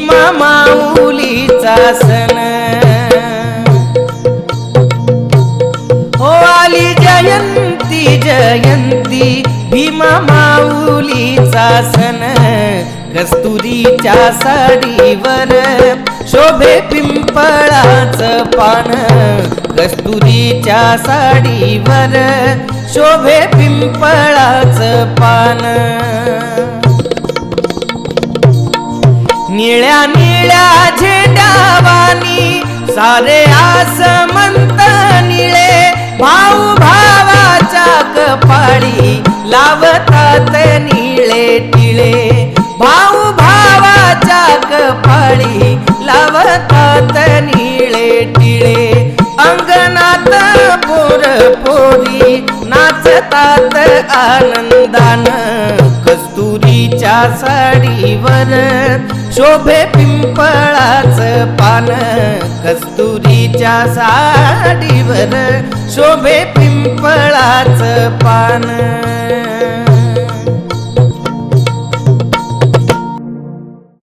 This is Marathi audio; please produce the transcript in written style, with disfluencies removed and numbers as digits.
भीमा माऊलीचा सण हो आली जयंती जयंती भीमा माऊलीचा सण कस्तुरीच्या साडीवर शोभे पिंपळाचं पान कस्तुरीच्या साडीवर शोभे पिंपळाचं पान निळ्या निळ्या झेंडावानी सारे आसमंत निळे भाऊ भावाच्या कपाळी लावतात निळे टिळे भाऊ भावाच्या कपाळी लावतात निळे टिळे अंगणात पोर पोरी नाचतात आनंदान कस्तुरीच्या साडीवर शोभे पिंपळाचं पान कस्तुरीच्या साडीवर शोभे पिंपळाचं पान